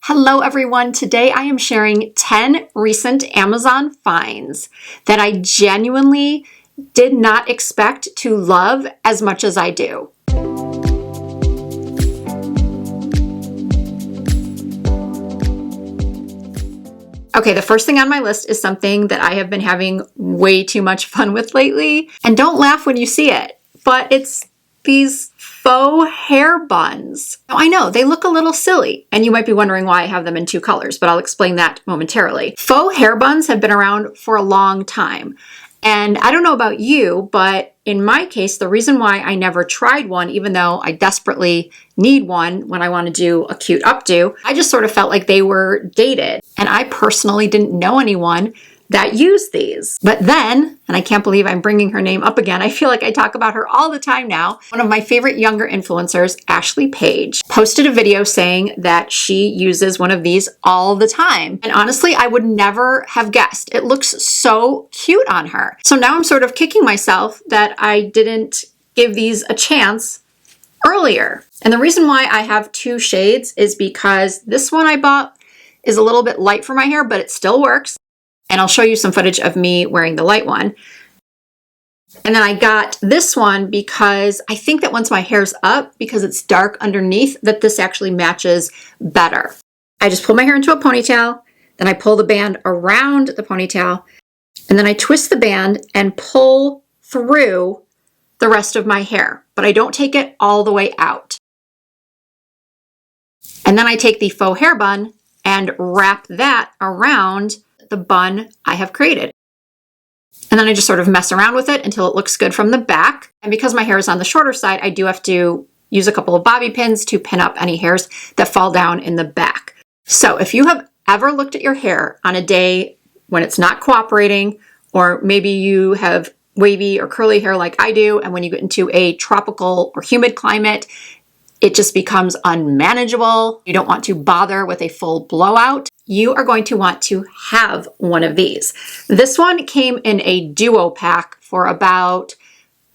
Hello everyone, today I am sharing 10 recent Amazon finds that I genuinely did not expect to love as much as I do. Okay, the first thing on my list is something that I have been having way too much fun with lately. And don't laugh when you see it, but it's these faux hair buns. Now, I know they look a little silly, and you might be wondering why I have them in two colors, but I'll explain that momentarily. Faux hair buns have been around for a long time. And I don't know about you, but in my case, the reason why I never tried one, even though I desperately need one when I want to do a cute updo, I just sort of felt like they were dated. And I personally didn't know anyone that used these. But then, and I can't believe I'm bringing her name up again, I feel like I talk about her all the time now, one of my favorite younger influencers, Ashley Page, posted a video saying that she uses one of these all the time. And honestly, I would never have guessed. It looks so cute on her. So now I'm sort of kicking myself that I didn't give these a chance earlier. And the reason why I have two shades is because this one I bought is a little bit light for my hair, but it still works. And I'll show you some footage of me wearing the light one. And then I got this one because I think that once my hair's up, because it's dark underneath, that this actually matches better. I just pull my hair into a ponytail, then I pull the band around the ponytail, and then I twist the band and pull through the rest of my hair, but I don't take it all the way out. And then I take the faux hair bun and wrap that around the bun I have created. And then I just sort of mess around with it until it looks good from the back. And because my hair is on the shorter side, I do have to use a couple of bobby pins to pin up any hairs that fall down in the back. So if you have ever looked at your hair on a day when it's not cooperating, or maybe you have wavy or curly hair like I do, and when you get into a tropical or humid climate, it just becomes unmanageable. You don't want to bother with a full blowout. You are going to want to have one of these. This one came in a duo pack for about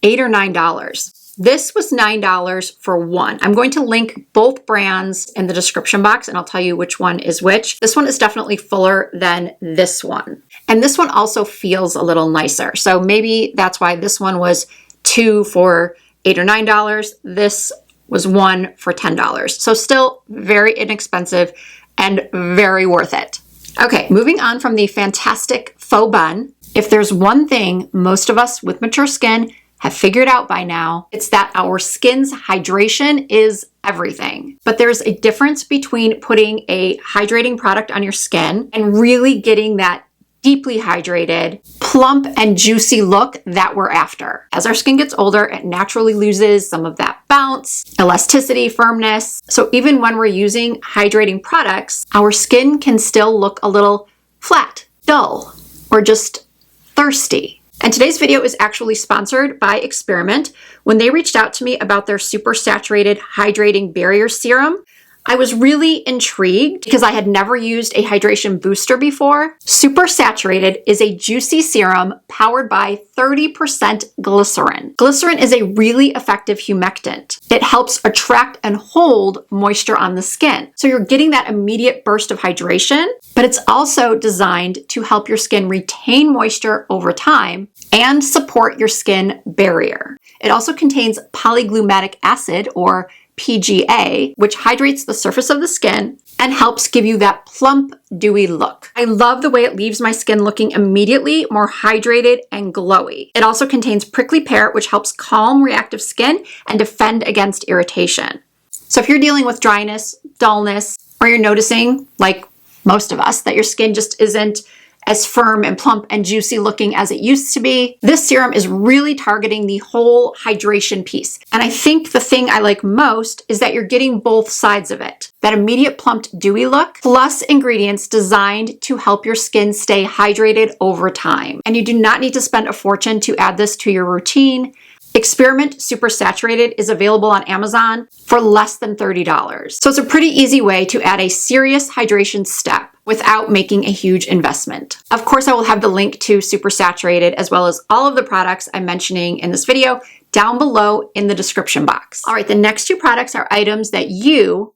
$8 or $9. This was $9 for one. I'm going to link both brands in the description box and I'll tell you which one is which. This one is definitely fuller than this one. And this one also feels a little nicer. So maybe that's why this one was two for $8 or $9. This was one for $10. So still very inexpensive and very worth it. Okay, moving on from the fantastic faux bun. If there's one thing most of us with mature skin have figured out by now, it's that our skin's hydration is everything. But there's a difference between putting a hydrating product on your skin and really getting that deeply hydrated, plump and juicy look that we're after. As our skin gets older, it naturally loses some of that bounce, elasticity, firmness. So even when we're using hydrating products, our skin can still look a little flat, dull, or just thirsty. And today's video is actually sponsored by Experiment. When they reached out to me about their super saturated hydrating barrier serum, I was really intrigued because I had never used a hydration booster before. Super Saturated is a juicy serum powered by 30% glycerin. Glycerin is a really effective humectant. It helps attract and hold moisture on the skin. So you're getting that immediate burst of hydration, but it's also designed to help your skin retain moisture over time and support your skin barrier. It also contains polyglutamate acid, or PGA, which hydrates the surface of the skin and helps give you that plump, dewy look. I love the way it leaves my skin looking immediately more hydrated and glowy. It also contains prickly pear, which helps calm reactive skin and defend against irritation. So if you're dealing with dryness, dullness, or you're noticing, like most of us, that your skin just isn't as firm and plump and juicy looking as it used to be, this serum is really targeting the whole hydration piece. And I think the thing I like most is that you're getting both sides of it. That immediate plumped dewy look, plus ingredients designed to help your skin stay hydrated over time. And you do not need to spend a fortune to add this to your routine. Experiment Super Saturated is available on Amazon for less than $30. So it's a pretty easy way to add a serious hydration step without making a huge investment. Of course, I will have the link to Super Saturated as well as all of the products I'm mentioning in this video down below in the description box. All right, the next two products are items that you,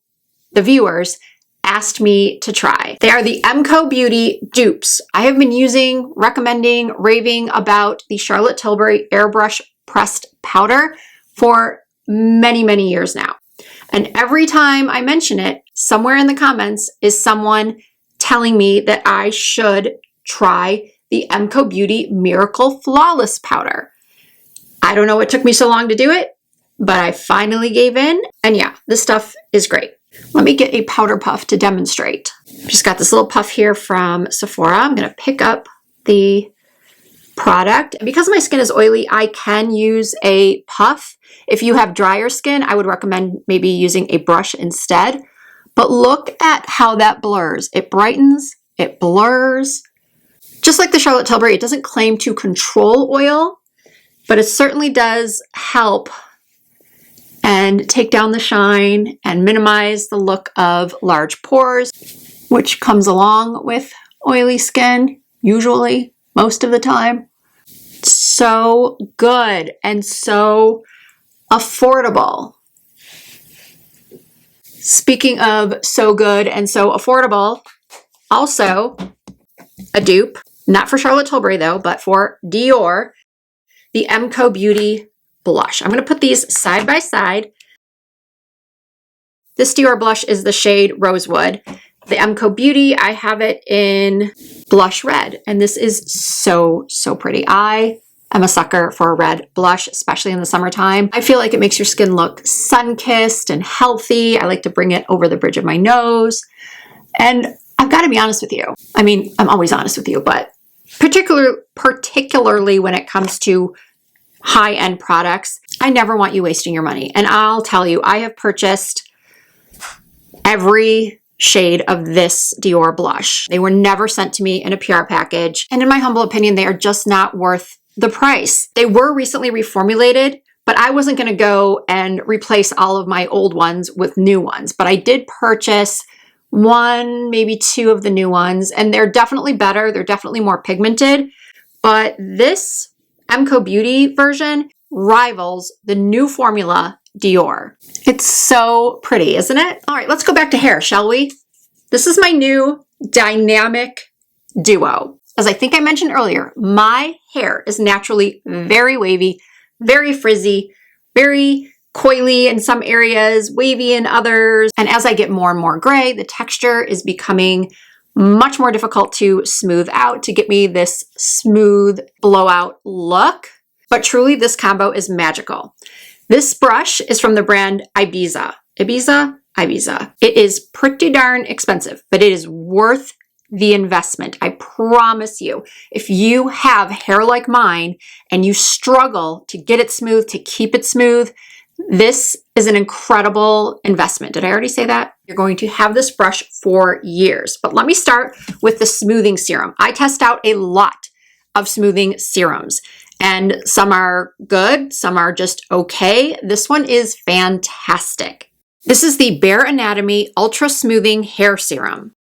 the viewers, asked me to try. They are the Emco Beauty dupes. I have been using, recommending, raving about the Charlotte Tilbury Airbrush Pressed Powder for many, many years now. And every time I mention it, somewhere in the comments is someone telling me that I should try the Emco Beauty Miracle Flawless Powder. I don't know what took me so long to do it, but I finally gave in. And yeah, this stuff is great. Let me get a powder puff to demonstrate. Just got this little puff here from Sephora. I'm going to pick up the product. And because my skin is oily, I can use a puff. If you have drier skin, I would recommend maybe using a brush instead. But look at how that blurs. It brightens, it blurs. Just like the Charlotte Tilbury, it doesn't claim to control oil, but it certainly does help and take down the shine and minimize the look of large pores, which comes along with oily skin, usually, most of the time. So good and so affordable. Speaking of so good and so affordable, also a dupe, not for Charlotte Tilbury though, but for Dior, the Emco Beauty blush. I'm going to put these side by side. This Dior blush is the shade Rosewood. The Emco Beauty, I have it in blush red, and this is so, so pretty. I am a sucker for a red blush, especially in the summertime. I feel like it makes your skin look sun-kissed and healthy. I like to bring it over the bridge of my nose. And I've got to be honest with you. I mean, I'm always honest with you, but particularly when it comes to high-end products, I never want you wasting your money. And I'll tell you, I have purchased every shade of this Dior blush. They were never sent to me in a PR package. And in my humble opinion, they are just not worth the price. They were recently reformulated, but I wasn't going to go and replace all of my old ones with new ones. But I did purchase one, maybe two of the new ones, and they're definitely better. They're definitely more pigmented. But this Emco Beauty version rivals the new formula Dior. It's so pretty, isn't it? All right, let's go back to hair, shall we? This is my new dynamic duo. As I think I mentioned earlier, my hair is naturally very wavy, very frizzy, very coily in some areas, wavy in others. And as I get more and more gray, the texture is becoming much more difficult to smooth out to get me this smooth blowout look. But truly, this combo is magical. This brush is from the brand Ibiza. Ibiza. It is pretty darn expensive, but it is worth the investment. I promise you, if you have hair like mine and you struggle to get it smooth, to keep it smooth, this is an incredible investment. Did I already say that? You're going to have this brush for years. But let me start with the smoothing serum. I test out a lot of smoothing serums, and some are good, some are just okay. This one is fantastic. This is the Bare Anatomy Ultra Smoothing Hair Serum.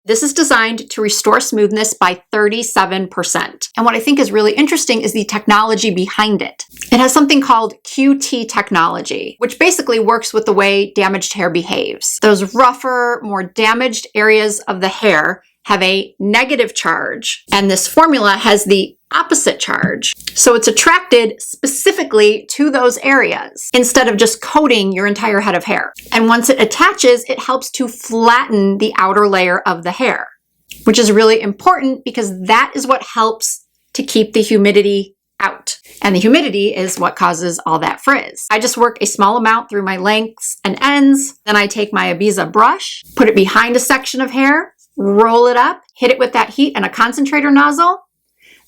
This is designed to restore smoothness by 37%. And what I think is really interesting is the technology behind it. It has something called QT technology, which basically works with the way damaged hair behaves. Those rougher, more damaged areas of the hair have a negative charge, and this formula has the opposite charge. So it's attracted specifically to those areas instead of just coating your entire head of hair. And once it attaches, it helps to flatten the outer layer of the hair, which is really important because that is what helps to keep the humidity out. And the humidity is what causes all that frizz. I just work a small amount through my lengths and ends. Then I take my Ibiza brush, put it behind a section of hair, roll it up, hit it with that heat and a concentrator nozzle.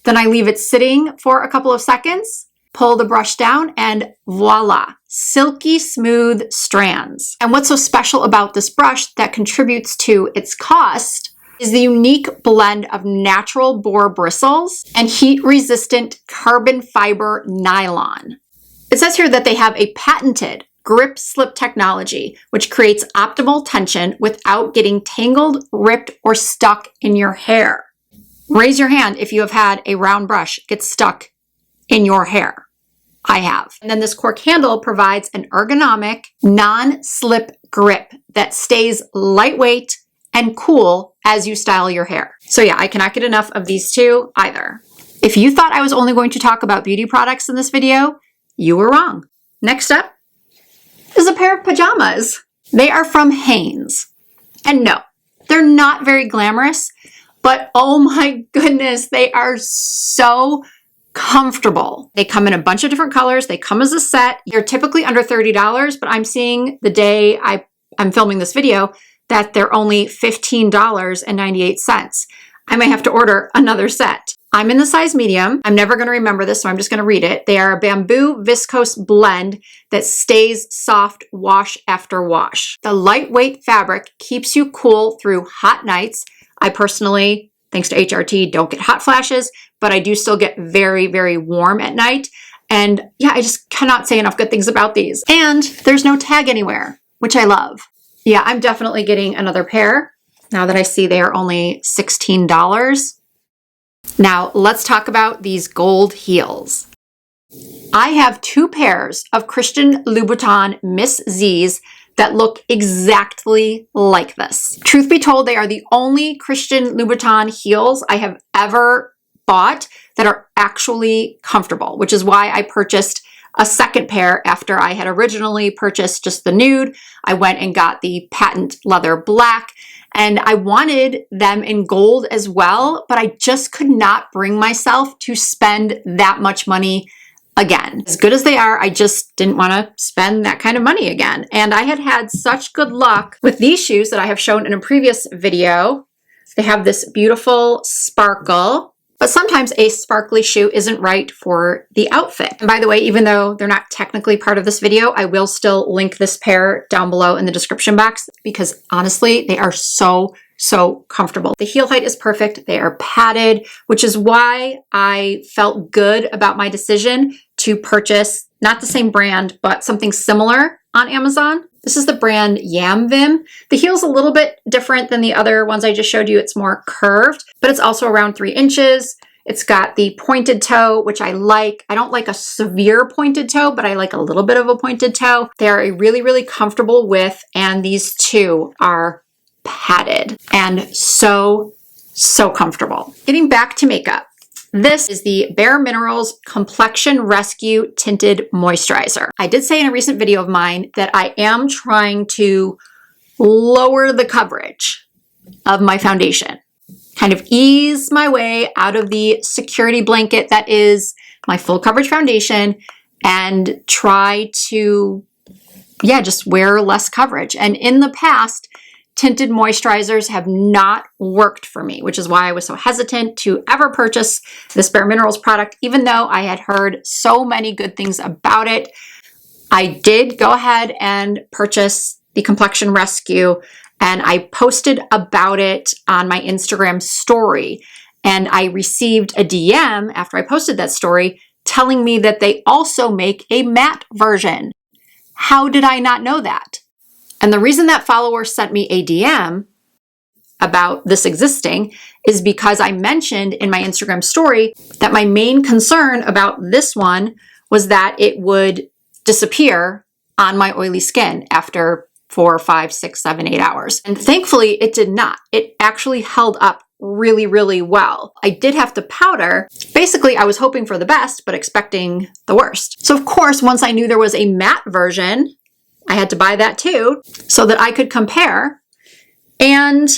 Then I leave it sitting for a couple of seconds, pull the brush down, and voila, silky smooth strands. And what's so special about this brush that contributes to its cost is the unique blend of natural boar bristles and heat-resistant carbon fiber nylon. It says here that they have a patented grip slip technology, which creates optimal tension without getting tangled, ripped, or stuck in your hair. Raise your hand if you have had a round brush get stuck in your hair. I have. And then this cork handle provides an ergonomic, non-slip grip that stays lightweight and cool as you style your hair. So yeah, I cannot get enough of these two either. If you thought I was only going to talk about beauty products in this video, you were wrong. Next up is a pair of pajamas. They are from Hanes. And no, they're not very glamorous, but oh my goodness, they are so comfortable. They come in a bunch of different colors. They come as a set. They're typically under $30, but I'm seeing the day I'm filming this video that they're only $15.98. I may have to order another set. I'm in the size medium. I'm never going to remember this, so I'm just going to read it. They are a bamboo viscose blend that stays soft wash after wash. The lightweight fabric keeps you cool through hot nights. I personally, thanks to HRT, don't get hot flashes, but I do still get very, very warm at night. And yeah, I just cannot say enough good things about these. And there's no tag anywhere, which I love. Yeah, I'm definitely getting another pair now that I see they are only $16. Now let's talk about these gold heels. I have two pairs of Christian Louboutin Miss Z's that look exactly like this. Truth be told, they are the only Christian Louboutin heels I have ever bought that are actually comfortable, which is why I purchased a second pair after I had originally purchased just the nude. I went and got the patent leather black, and I wanted them in gold as well, but I just could not bring myself to spend that much money again. As good as they are, I just didn't want to spend that kind of money again. And I had had such good luck with these shoes that I have shown in a previous video. They have this beautiful sparkle, but sometimes a sparkly shoe isn't right for the outfit. And by the way, even though they're not technically part of this video, I will still link this pair down below in the description box because honestly, they are so comfortable. The heel height is perfect. They are padded, which is why I felt good about my decision to purchase not the same brand, but something similar on Amazon. This is the brand Yamvim. The heel's a little bit different than the other ones I just showed you. It's more curved, but it's also around 3 inches. It's got the pointed toe, which I like. I don't like a severe pointed toe, but I like a little bit of a pointed toe. They're a really comfortable width, and these two are padded and so comfortable. Getting back to makeup. This is the Bare Minerals Complexion Rescue Tinted Moisturizer. I did say in a recent video of mine that I am trying to lower the coverage of my foundation, kind of ease my way out of the security blanket that is my full coverage foundation and try to, just wear less coverage. And in the past, tinted moisturizers have not worked for me, which is why I was so hesitant to ever purchase this Bare Minerals product, even though I had heard so many good things about it. I did go ahead and purchase the Complexion Rescue, and I posted about it on my Instagram story. And I received a DM after I posted that story telling me that they also make a matte version. How did I not know that? And the reason that follower sent me a DM about this existing is because I mentioned in my Instagram story that my main concern about this one was that it would disappear on my oily skin after 4, 5, 6, 7, 8 hours. And thankfully it did not. It actually held up really well. I did have to powder. Basically, I was hoping for the best, but expecting the worst. So of course, once I knew there was a matte version, I had to buy that too so that I could compare, and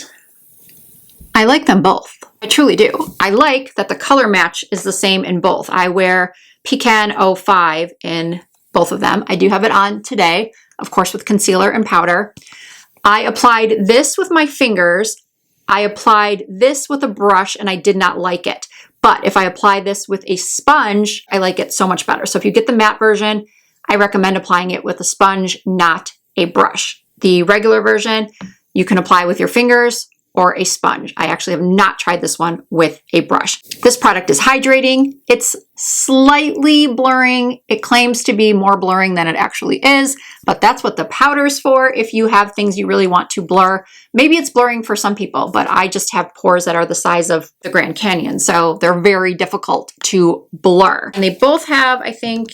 I like them both. I truly do. I like that the color match is the same in both. I wear Pecan 05 in both of them. I do have it on today, of course, with concealer and powder. I applied this with my fingers. I applied this with a brush and I did not like it. But if I apply this with a sponge, I like it so much better. So if you get the matte version, I recommend applying it with a sponge, not a brush. The regular version, you can apply with your fingers or a sponge. I actually have not tried this one with a brush. This product is hydrating. It's slightly blurring. It claims to be more blurring than it actually is, but that's what the powder is for if you have things you really want to blur. Maybe it's blurring for some people, but I just have pores that are the size of the Grand Canyon, so they're very difficult to blur. And they both have, I think,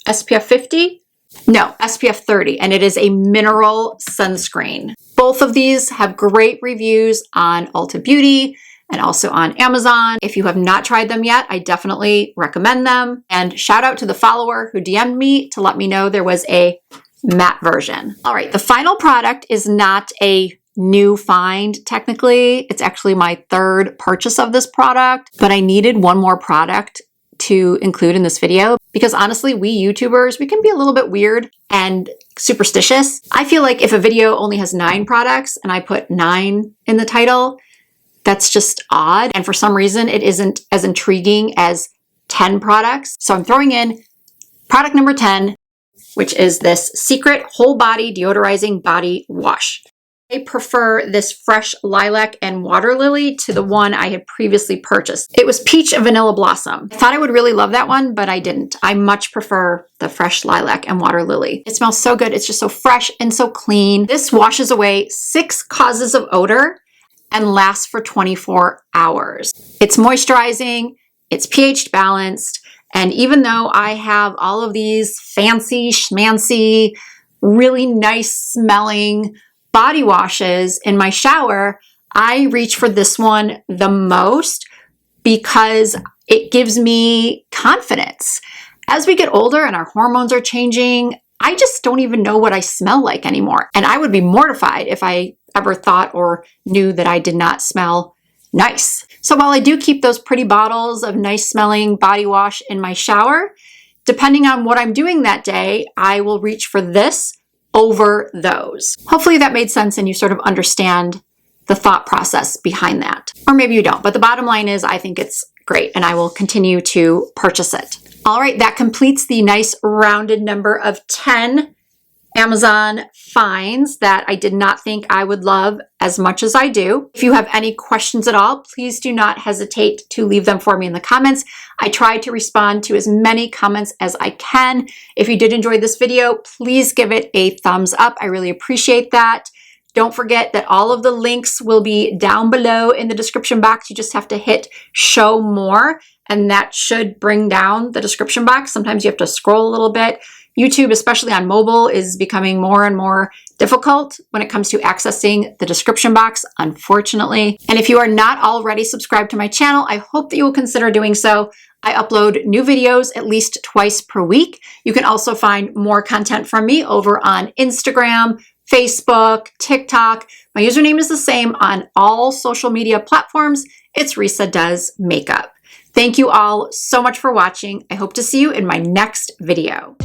SPF 50? No, SPF 30, and it is a mineral sunscreen. Both of these have great reviews on Ulta Beauty and also on Amazon. If you have not tried them yet, I definitely recommend them. And shout out to the follower who DM'd me to let me know there was a matte version. All right, the final product is not a new find technically. It's actually my third purchase of this product, but I needed one more product to include in this video because honestly, we YouTubers, we can be a little bit weird and superstitious. I feel like if a video only has 9 products and I put 9 in the title, that's just odd. And for some reason, it isn't as intriguing as 10 products. So I'm throwing in product number 10, which is this Secret Whole Body Deodorizing Body Wash. I prefer this fresh lilac and water lily to the one I had previously purchased. It was peach and vanilla blossom. I thought I would really love that one, but I didn't. I much prefer the fresh lilac and water lily. It smells so good. It's just so fresh and so clean. This washes away 6 causes of odor and lasts for 24 hours. It's moisturizing, it's pH balanced, and even though I have all of these fancy schmancy, really nice smelling body washes in my shower, I reach for this one the most because it gives me confidence. As we get older and our hormones are changing, I just don't even know what I smell like anymore. And I would be mortified if I ever thought or knew that I did not smell nice. So while I do keep those pretty bottles of nice smelling body wash in my shower, depending on what I'm doing that day, I will reach for this over those. Hopefully that made sense and you sort of understand the thought process behind that. Or maybe you don't, but the bottom line is I think it's great and I will continue to purchase it. All right, that completes the nice rounded number of 10 Amazon finds that I did not think I would love as much as I do. If you have any questions at all, please do not hesitate to leave them for me in the comments. I try to respond to as many comments as I can. If you did enjoy this video, please give it a thumbs up. I really appreciate that. Don't forget that all of the links will be down below in the description box. You just have to hit show more and that should bring down the description box. Sometimes you have to scroll a little bit. YouTube, especially on mobile, is becoming more and more difficult when it comes to accessing the description box, unfortunately. And if you are not already subscribed to my channel, I hope that you will consider doing so. I upload new videos at least twice per week. You can also find more content from me over on Instagram, Facebook, TikTok. My username is the same on all social media platforms. It's Risa Does Makeup. Thank you all so much for watching. I hope to see you in my next video.